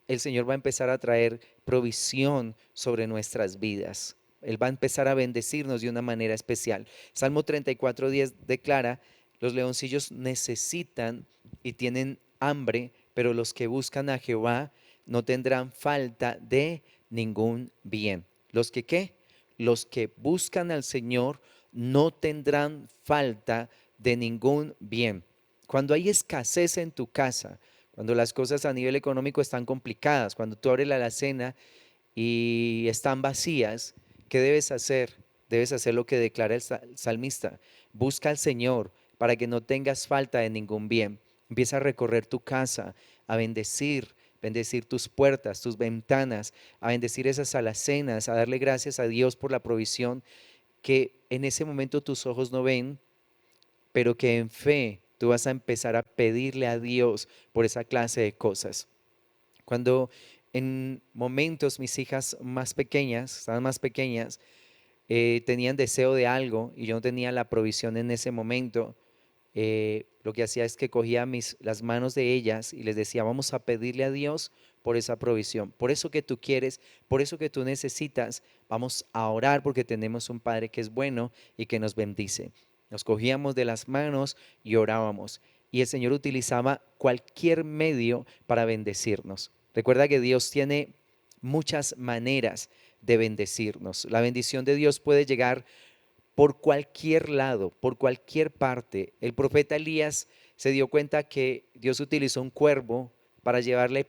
el Señor va a empezar a traer provisión sobre nuestras vidas. Él va a empezar a bendecirnos de una manera especial. Salmo 34:10 declara, los leoncillos necesitan y tienen hambre, pero los que buscan a Jehová no tendrán falta de ningún bien. ¿Los que qué? Los que buscan al Señor no tendrán falta de ningún bien. Cuando hay escasez en tu casa, cuando las cosas a nivel económico están complicadas, cuando tú abres la alacena y están vacías, ¿qué debes hacer? Debes hacer lo que declara el salmista. Busca al Señor para que no tengas falta de ningún bien. Empieza a recorrer tu casa, a bendecir tus puertas, tus ventanas, a bendecir esas alacenas, a darle gracias a Dios por la provisión que en ese momento tus ojos no ven, pero que en fe tú vas a empezar a pedirle a Dios por esa clase de cosas. Cuando en momentos mis hijas más pequeñas, estaban más pequeñas, tenían deseo de algo y yo no tenía la provisión en ese momento, lo que hacía es que cogía las manos de ellas y les decía, vamos a pedirle a Dios por esa provisión, por eso que tú quieres, por eso que tú necesitas, vamos a orar porque tenemos un Padre que es bueno y que nos bendice. Nos cogíamos de las manos y orábamos. Y el Señor utilizaba cualquier medio para bendecirnos. Recuerda que Dios tiene muchas maneras de bendecirnos. La bendición de Dios puede llegar por cualquier lado, por cualquier parte. El profeta Elías se dio cuenta que Dios utilizó un cuervo para llevarle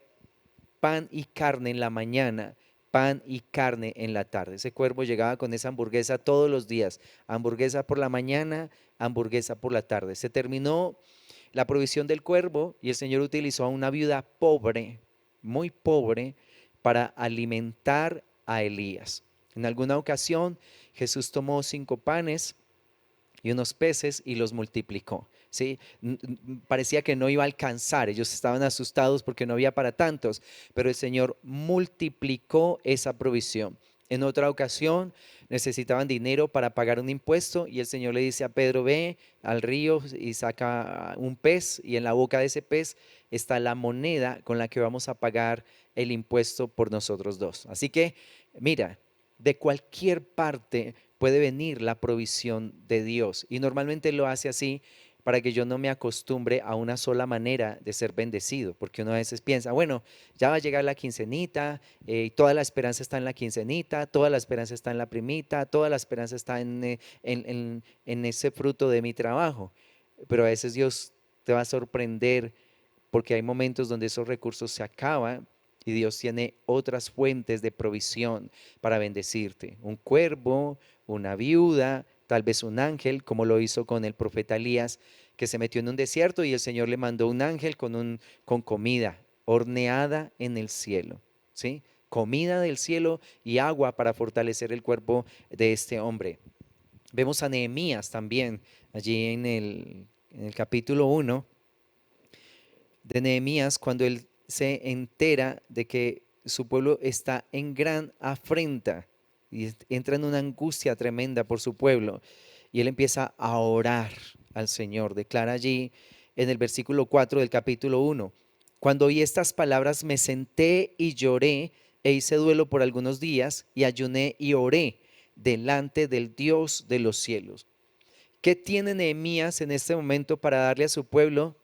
pan y carne en la mañana, pan y carne en la tarde. Ese cuervo llegaba con esa hamburguesa todos los días, hamburguesa por la mañana, hamburguesa por la tarde. Se terminó la provisión del cuervo y el Señor utilizó a una viuda pobre, muy pobre, para alimentar a Elías. En alguna ocasión Jesús tomó 5 panes y unos peces y los multiplicó. ¿Sí? Parecía que no iba a alcanzar, ellos estaban asustados porque no había para tantos, pero el Señor multiplicó esa provisión. En otra ocasión necesitaban dinero para pagar un impuesto y el Señor le dice a Pedro, ve al río y saca un pez y en la boca de ese pez está la moneda con la que vamos a pagar el impuesto por nosotros dos. Así que, mira, de cualquier parte puede venir la provisión de Dios y normalmente lo hace así para que yo no me acostumbre a una sola manera de ser bendecido, porque uno a veces piensa, bueno, ya va a llegar la quincenita, y toda la esperanza está en la quincenita, toda la esperanza está en la primita, toda la esperanza está en ese fruto de mi trabajo, pero a veces Dios te va a sorprender porque hay momentos donde esos recursos se acaban y Dios tiene otras fuentes de provisión para bendecirte. Un cuervo, una viuda, tal vez un ángel, como lo hizo con el profeta Elías, que se metió en un desierto y el Señor le mandó un ángel con comida horneada en el cielo, ¿sí? Comida del cielo y agua para fortalecer el cuerpo de este hombre. Vemos a Nehemías también allí en el capítulo 1 de Nehemías, cuando él se entera de que su pueblo está en gran afrenta y entra en una angustia tremenda por su pueblo y él empieza a orar al Señor. Declara allí en el versículo 4 del capítulo 1, cuando oí estas palabras me senté y lloré e hice duelo por algunos días y ayuné y oré delante del Dios de los cielos. ¿Qué tiene Nehemías en este momento para darle a su pueblo?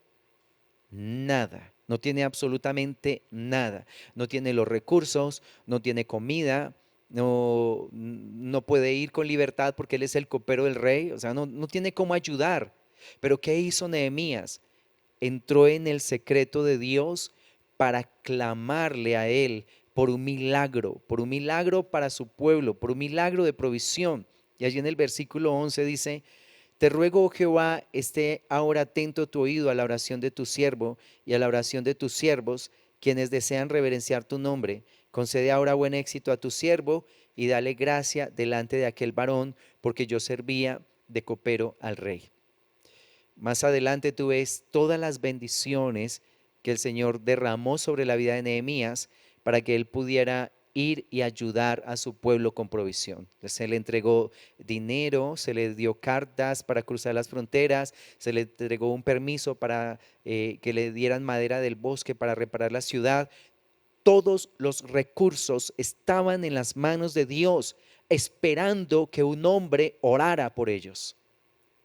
Nada, no tiene absolutamente nada. No tiene los recursos, no tiene comida, no puede ir con libertad porque él es el copero del rey, o sea, no tiene cómo ayudar. Pero ¿qué hizo Nehemías? Entró en el secreto de Dios, para clamarle a Él por un milagro para su pueblo, por un milagro de provisión. Y allí en el versículo 11 dice: te ruego, oh Jehová, esté ahora atento tu oído a la oración de tu siervo y a la oración de tus siervos, quienes desean reverenciar tu nombre. Concede ahora buen éxito a tu siervo y dale gracia delante de aquel varón, porque yo servía de copero al rey. Más adelante tú ves todas las bendiciones que el Señor derramó sobre la vida de Nehemías para que él pudiera ir y ayudar a su pueblo con provisión. Se le entregó dinero, se le dio cartas para cruzar las fronteras, se le entregó un permiso para que le dieran madera del bosque para reparar la ciudad. Todos los recursos estaban en las manos de Dios, esperando que un hombre orara por ellos.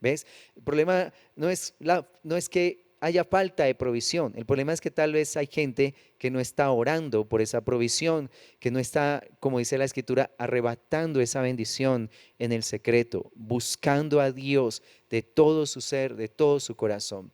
¿Ves? El problema no es que haya falta de provisión. El problema es que tal vez hay gente que no está orando por esa provisión, que no está, como dice la Escritura, arrebatando esa bendición en el secreto, buscando a Dios de todo su ser, de todo su corazón.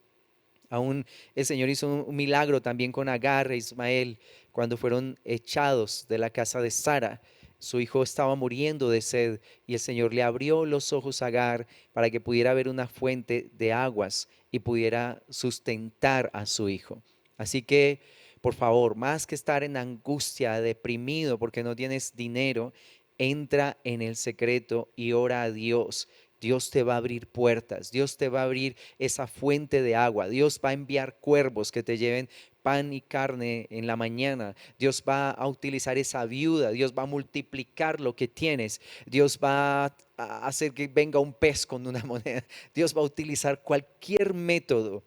Aún el Señor hizo un milagro también con Agar e Ismael cuando fueron echados de la casa de Sara. Su hijo estaba muriendo de sed y el Señor le abrió los ojos a Agar para que pudiera ver una fuente de aguas y pudiera sustentar a su hijo. Así que, por favor, más que estar en angustia, deprimido porque no tienes dinero, entra en el secreto y ora a Dios. Dios te va a abrir puertas, Dios te va a abrir esa fuente de agua, Dios va a enviar cuervos que te lleven pan y carne en la mañana, Dios va a utilizar esa viuda, Dios va a multiplicar lo que tienes, Dios va a hacer que venga un pez con una moneda, Dios va a utilizar cualquier método,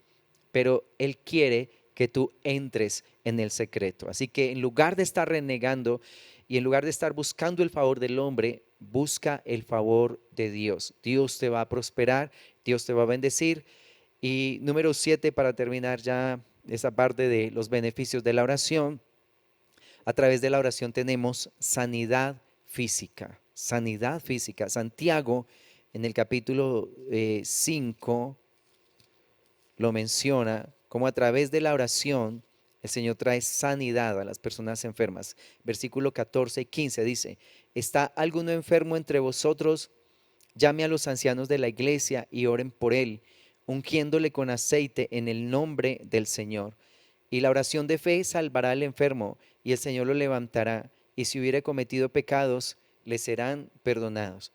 pero Él quiere que tú entres en el secreto. Así que en lugar de estar renegando y en lugar de estar buscando el favor del hombre, busca el favor de Dios. Dios te va a prosperar, Dios te va a bendecir. Y número 7, para terminar ya esa parte de los beneficios de la oración, a través de la oración tenemos sanidad física. Sanidad física. Santiago en el capítulo 5 lo menciona como a través de la oración el Señor trae sanidad a las personas enfermas. Versículo 14 y 15 dice: ¿está alguno enfermo entre vosotros? Llame a los ancianos de la iglesia y oren por él, ungiéndole con aceite en el nombre del Señor. Y la oración de fe salvará al enfermo, y el Señor lo levantará, y si hubiere cometido pecados, le serán perdonados.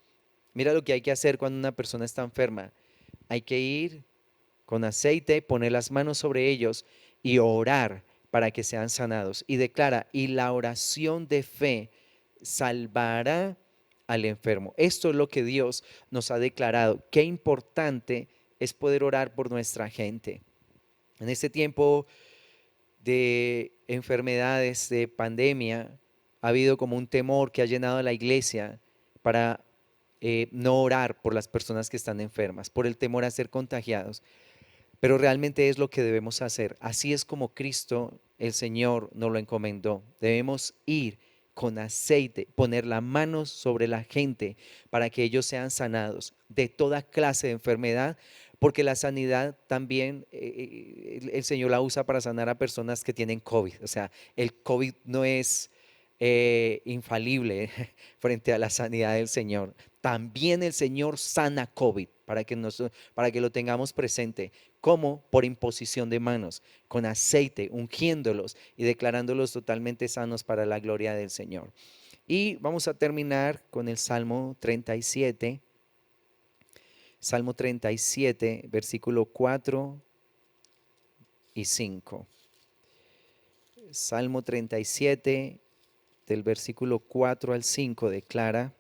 Mira lo que hay que hacer cuando una persona está enferma. Hay que ir con aceite, poner las manos sobre ellos y orar para que sean sanados. Y declara: y la oración de fe salvará al enfermo. Esto es lo que Dios nos ha declarado. Qué importante es poder orar por nuestra gente. En este tiempo de enfermedades, de pandemia, ha habido como un temor que ha llenado a la iglesia para no orar por las personas que están enfermas, por el temor a ser contagiados. Pero realmente es lo que debemos hacer. Así es como Cristo, el Señor, nos lo encomendó. Debemos ir con aceite, poner la mano sobre la gente para que ellos sean sanados de toda clase de enfermedad, porque la sanidad también el Señor la usa para sanar a personas que tienen COVID. O sea, el COVID no es infalible frente a la sanidad del Señor. También el Señor sana COVID para que lo tengamos presente. ¿Cómo? Por imposición de manos, con aceite, ungiéndolos y declarándolos totalmente sanos para la gloria del Señor. Y vamos a terminar con el Salmo 37. Salmo 37, versículo 4 y 5. Salmo 37, del versículo 4 al 5 declara: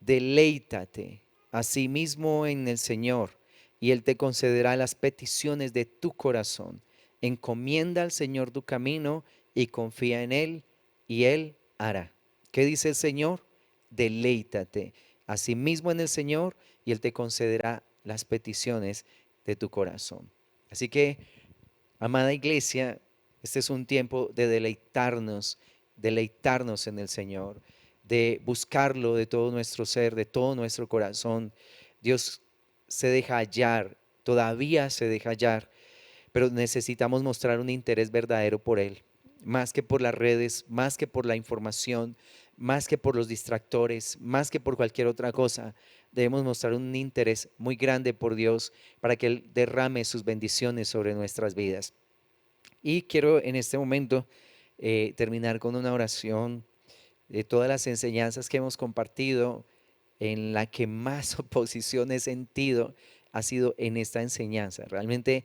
deleítate asimismo en el Señor, y Él te concederá las peticiones de tu corazón. Encomienda al Señor tu camino y confía en Él, y Él hará. ¿Qué dice el Señor? Deleítate asimismo en el Señor, y Él te concederá las peticiones de tu corazón. Así que, amada iglesia, este es un tiempo de deleitarnos en el Señor, de buscarlo de todo nuestro ser, de todo nuestro corazón. Dios se deja hallar todavía se deja hallar, pero necesitamos mostrar un interés verdadero por Él, más que por las redes, más que por la información, más que por los distractores, más que por cualquier otra cosa. Debemos mostrar un interés muy grande por Dios para que Él derrame sus bendiciones sobre nuestras vidas. Y quiero en este momento terminar con una oración de todas las enseñanzas que hemos compartido. En la que más oposición he sentido ha sido en esta enseñanza. Realmente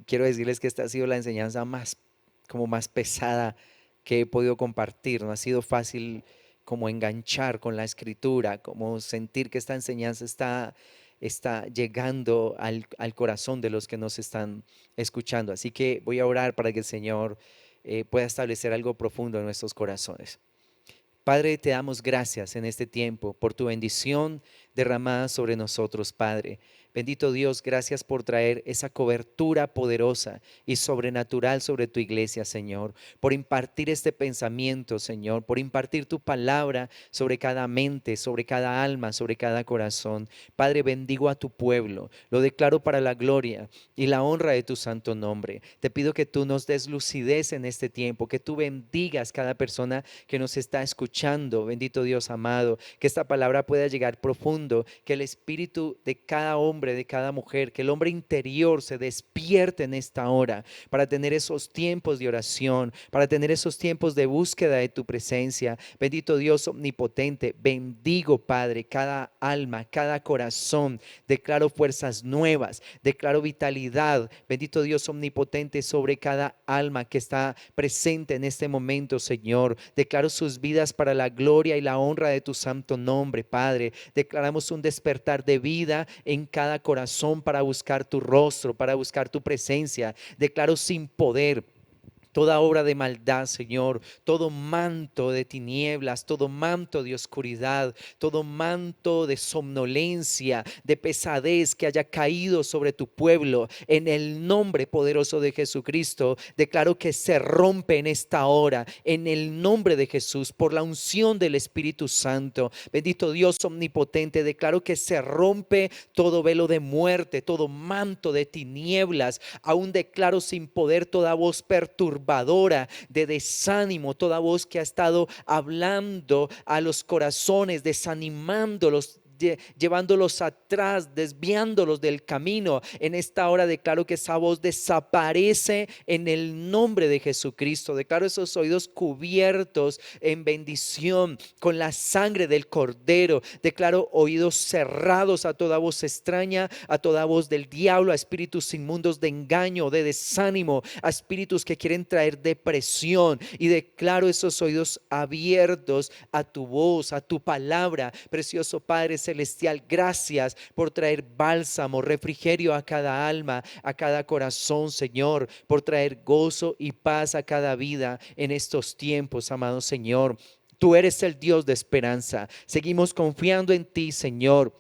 quiero decirles que esta ha sido la enseñanza más, como más pesada que he podido compartir. No ha sido fácil como enganchar con la escritura, como sentir que esta enseñanza está llegando al corazón de los que nos están escuchando. Así que voy a orar para que el Señor pueda establecer algo profundo en nuestros corazones. Padre, te damos gracias en este tiempo por tu bendición derramada sobre nosotros, Padre. Bendito Dios, gracias por traer esa cobertura poderosa y sobrenatural sobre tu iglesia, Señor, por impartir este pensamiento, Señor, por impartir tu palabra sobre cada mente, sobre cada alma, sobre cada corazón. Padre, bendigo a tu pueblo, lo declaro para la gloria y la honra de tu santo nombre. Te pido que tú nos des lucidez en este tiempo, que tú bendigas cada persona que nos está escuchando, bendito Dios amado, que esta palabra pueda llegar profundo, que el espíritu de cada hombre, de cada mujer, que el hombre interior se despierte en esta hora para tener esos tiempos de oración, para tener esos tiempos de búsqueda de tu presencia. Bendito Dios omnipotente, bendigo, Padre, cada alma, cada corazón. Declaro fuerzas nuevas, declaro vitalidad, bendito Dios omnipotente, sobre cada alma que está presente en este momento, Señor. Declaro sus vidas para la gloria y la honra de tu santo nombre, Padre. Declaramos un despertar de vida en cada corazón para buscar tu rostro, para buscar tu presencia. Declaro sin poder toda obra de maldad, Señor, todo manto de tinieblas, todo manto de oscuridad, todo manto de somnolencia, de pesadez que haya caído sobre tu pueblo, en el nombre poderoso de Jesucristo, declaro que se rompe en esta hora, en el nombre de Jesús, por la unción del Espíritu Santo. Bendito Dios omnipotente, declaro que se rompe todo velo de muerte, todo manto de tinieblas. Aún declaro sin poder toda voz perturbadora, de desánimo, toda voz que ha estado hablando a los corazones, desanimándolos, llevándolos atrás, desviándolos del camino. En esta hora declaro que esa voz desaparece en el nombre de Jesucristo. Declaro esos oídos cubiertos en bendición con la sangre del Cordero. Declaro oídos cerrados a toda voz extraña, a toda voz del diablo, a espíritus inmundos de engaño, de desánimo, a espíritus que quieren traer depresión. Y declaro esos oídos abiertos a tu voz, a tu palabra. Precioso Padre celestial, gracias por traer bálsamo, refrigerio a cada alma, a cada corazón, Señor, por traer gozo y paz a cada vida en estos tiempos, amado Señor. Tú eres el Dios de esperanza. Seguimos confiando en ti, Señor.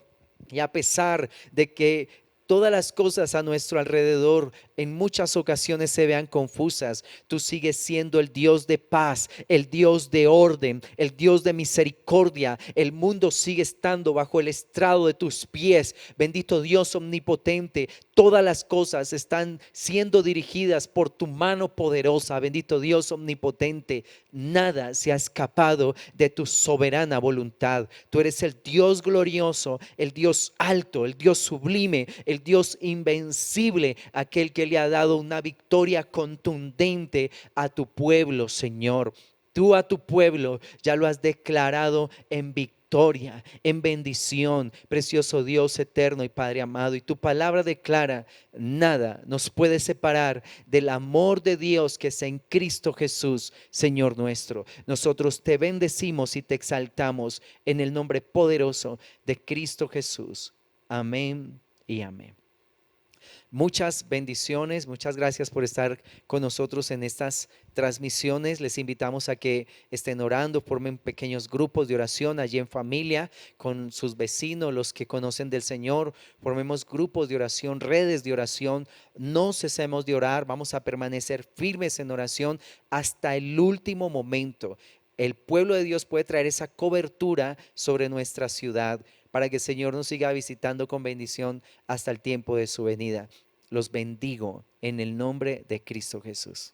Y a pesar de que todas las cosas a nuestro alrededor en muchas ocasiones se vean confusas, tú sigues siendo el Dios de paz, el Dios de orden, el Dios de misericordia. El mundo sigue estando bajo el estrado de tus pies. Bendito Dios omnipotente, todas las cosas están siendo dirigidas por tu mano poderosa. Bendito Dios omnipotente, nada se ha escapado de tu soberana voluntad. Tú eres el Dios glorioso, el Dios alto, el Dios sublime, el Dios invencible, aquel que le ha dado una victoria contundente a tu pueblo, Señor. Tú a tu pueblo ya lo has declarado en victoria, en bendición, precioso Dios eterno y Padre amado. Y tu palabra declara: nada nos puede separar del amor de Dios que es en Cristo Jesús, Señor nuestro. Nosotros te bendecimos y te exaltamos en el nombre poderoso de Cristo Jesús. Amén y amén. Muchas bendiciones, muchas gracias por estar con nosotros en estas transmisiones. Les invitamos a que estén orando, formen pequeños grupos de oración allí en familia, con sus vecinos, los que conocen del Señor. Formemos grupos de oración, redes de oración. No cesemos de orar, vamos a permanecer firmes en oración hasta el último momento. El pueblo de Dios puede traer esa cobertura sobre nuestra ciudad para que el Señor nos siga visitando con bendición hasta el tiempo de su venida. Los bendigo en el nombre de Cristo Jesús.